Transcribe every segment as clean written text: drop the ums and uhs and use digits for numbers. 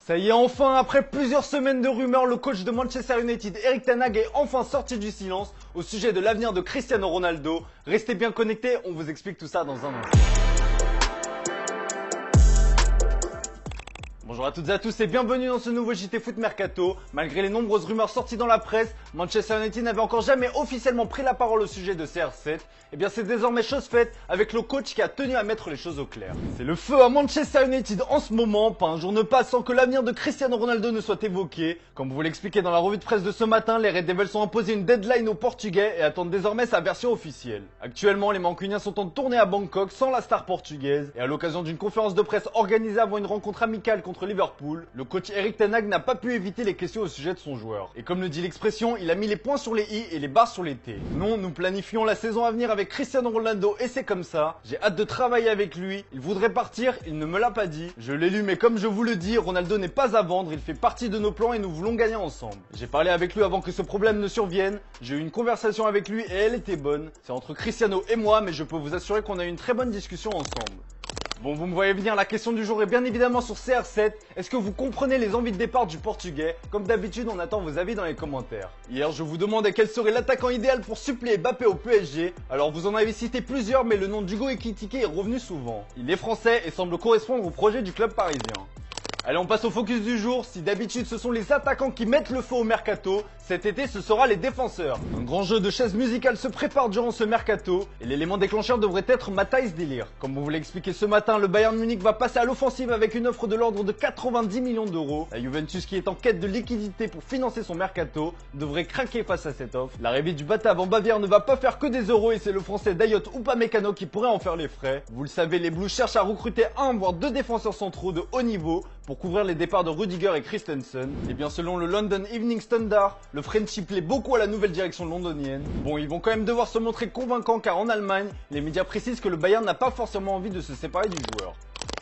Ça y est, enfin, après plusieurs semaines de rumeurs, le coach de Manchester United, Erik ten Hag, est enfin sorti du silence au sujet de l'avenir de Cristiano Ronaldo. Restez bien connectés, on vous explique tout ça dans un instant. Bonjour à toutes et à tous et bienvenue dans ce nouveau JT Foot Mercato. Malgré les nombreuses rumeurs sorties dans la presse, Manchester United n'avait encore jamais officiellement pris la parole au sujet de CR7. Et bien c'est désormais chose faite avec le coach qui a tenu à mettre les choses au clair. C'est le feu à Manchester United en ce moment, pas un jour ne passe sans que l'avenir de Cristiano Ronaldo ne soit évoqué. Comme vous l'expliquez dans la revue de presse de ce matin, les Red Devils ont imposé une deadline aux Portugais et attendent désormais sa version officielle. Actuellement, les Mancuniens sont en tournée à Bangkok sans la star portugaise et à l'occasion d'une conférence de presse organisée avant une rencontre amicale contre Liverpool, le coach Erik ten Hag n'a pas pu éviter les questions au sujet de son joueur. Et comme le dit l'expression, il a mis les points sur les i et les barres sur les t. Non, nous planifions la saison à venir avec Cristiano Ronaldo et c'est comme ça. J'ai hâte de travailler avec lui. Il voudrait partir, il ne me l'a pas dit. Je l'ai lu mais comme je vous le dis, Ronaldo n'est pas à vendre, il fait partie de nos plans et nous voulons gagner ensemble. J'ai parlé avec lui avant que ce problème ne survienne. J'ai eu une conversation avec lui et elle était bonne. C'est entre Cristiano et moi mais je peux vous assurer qu'on a eu une très bonne discussion ensemble. Bon, vous me voyez venir, la question du jour est bien évidemment sur CR7. Est-ce que vous comprenez les envies de départ du Portugais? Comme d'habitude, on attend vos avis dans les commentaires. Hier, je vous demandais quel serait l'attaquant idéal pour suppléer Mbappé au PSG. Alors, vous en avez cité plusieurs, mais le nom d'Hugo Ekitike est revenu souvent. Il est français et semble correspondre au projet du club parisien. Allez, on passe au focus du jour. Si d'habitude ce sont les attaquants qui mettent le feu au mercato, cet été ce sera les défenseurs. Un grand jeu de chaises musicales se prépare durant ce mercato et l'élément déclencheur devrait être Matthijs de Ligt. Comme vous vous l'expliqué ce matin, le Bayern Munich va passer à l'offensive avec une offre de l'ordre de 90 millions d'euros. La Juventus, qui est en quête de liquidité pour financer son mercato, devrait craquer face à cette offre. L'arrivée du Batave en Bavière ne va pas faire que des euros et c'est le français Dayot Upamecano qui pourrait en faire les frais. Vous le savez, les Blues cherchent à recruter un voire deux défenseurs centraux de haut niveau pour couvrir les départs de Rudiger et Christensen. Et bien selon le London Evening Standard, le Frenchie plaît beaucoup à la nouvelle direction londonienne. Bon, ils vont quand même devoir se montrer convaincants car en Allemagne, les médias précisent que le Bayern n'a pas forcément envie de se séparer du joueur.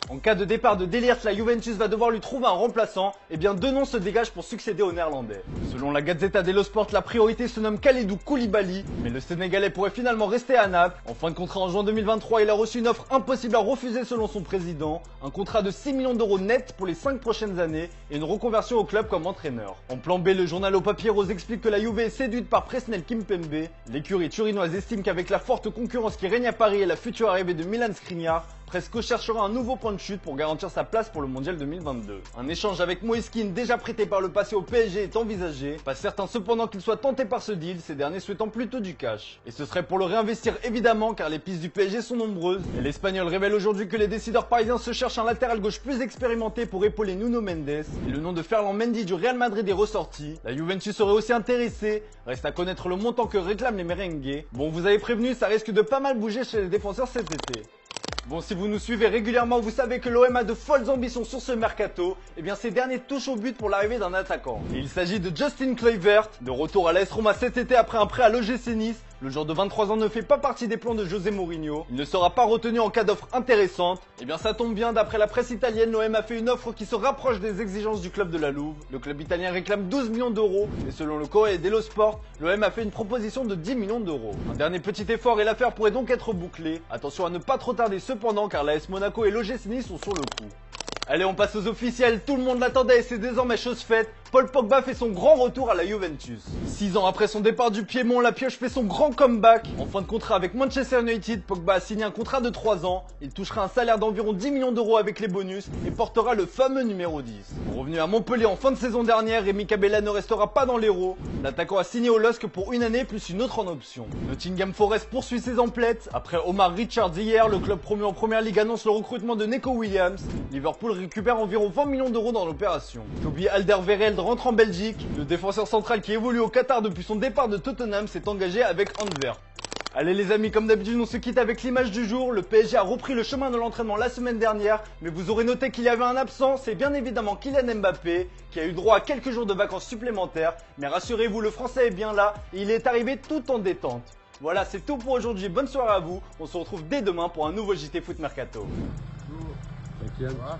En cas de départ de De Ligt, la Juventus va devoir lui trouver un remplaçant. Et bien deux noms se dégagent pour succéder au néerlandais. Selon la Gazzetta dello Sport, la priorité se nomme Kalidou Koulibaly, mais le Sénégalais pourrait finalement rester à Naples. En fin de contrat en juin 2023, il a reçu une offre impossible à refuser selon son président. Un contrat de 6 millions d'euros net pour les 5 prochaines années et une reconversion au club comme entraîneur. En plan B, le journal au papier rose explique que la Juve est séduite par Presnel Kimpembe. L'écurie turinoise estime qu'avec la forte concurrence qui règne à Paris et la future arrivée de Milan Skriniar, Presco cherchera un nouveau point de chute pour garantir sa place pour le mondial 2022. Un échange avec Moïse Kean, déjà prêté par le passé au PSG, est envisagé. Pas certain cependant qu'il soit tenté par ce deal, ces derniers souhaitant plutôt du cash. Et ce serait pour le réinvestir évidemment car les pistes du PSG sont nombreuses. Et l'Espagnol révèle aujourd'hui que les décideurs parisiens se cherchent un latéral gauche plus expérimenté pour épauler Nuno Mendes. Et le nom de Ferland Mendy du Real Madrid est ressorti. La Juventus serait aussi intéressée. Reste à connaître le montant que réclament les merengues. Bon, vous avez prévenu, ça risque de pas mal bouger chez les défenseurs cet été. Bon, si vous nous suivez régulièrement, vous savez que l'OM a de folles ambitions sur ce mercato. Et bien ces derniers touchent au but pour l'arrivée d'un attaquant. Et il s'agit de Justin Kluivert, de retour à l'AS Roma cet été après un prêt à l'OGC Nice. Le joueur de 23 ans ne fait pas partie des plans de José Mourinho. Il ne sera pas retenu en cas d'offre intéressante. Et bien ça tombe bien, d'après la presse italienne, l'OM a fait une offre qui se rapproche des exigences du club de la Louve. Le club italien réclame 12 millions d'euros. Et selon le Corriere dello Sport, l'OM a fait une proposition de 10 millions d'euros. Un dernier petit effort et l'affaire pourrait donc être bouclée. Attention à ne pas trop tarder cependant car l'AS Monaco et l'OGC Nice sont sur le coup. Allez, on passe aux officiels, tout le monde l'attendait et c'est désormais chose faite. Paul Pogba fait son grand retour à la Juventus. 6 ans après son départ du Piémont, la Pioche fait son grand comeback. En fin de contrat avec Manchester United, Pogba a signé un contrat de 3 ans. Il touchera un salaire d'environ 10 millions d'euros avec les bonus et portera le fameux numéro 10. Revenu à Montpellier en fin de saison dernière, Rémi Cabella ne restera pas dans l'Hérault. L'attaquant a signé au LOSC pour une année plus une autre en option. Nottingham Forest poursuit ses emplettes. Après Omar Richards hier, le club promu en première ligue annonce le recrutement de Neco Williams. Liverpool récupère environ 20 millions d'euros dans l'opération. Toby Alderweireld rentre en Belgique. Le défenseur central qui évolue au Qatar depuis son départ de Tottenham s'est engagé avec Antwerp. Allez les amis, comme d'habitude on se quitte avec l'image du jour. Le PSG a repris le chemin de l'entraînement la semaine dernière, mais vous aurez noté qu'il y avait un absent, c'est bien évidemment Kylian Mbappé, qui a eu droit à quelques jours de vacances supplémentaires. Mais rassurez-vous, le français est bien là et il est arrivé tout en détente. Voilà, c'est tout pour aujourd'hui, bonne soirée à vous. On se retrouve dès demain pour un nouveau JT Foot Mercato. Tranquille. Ça va?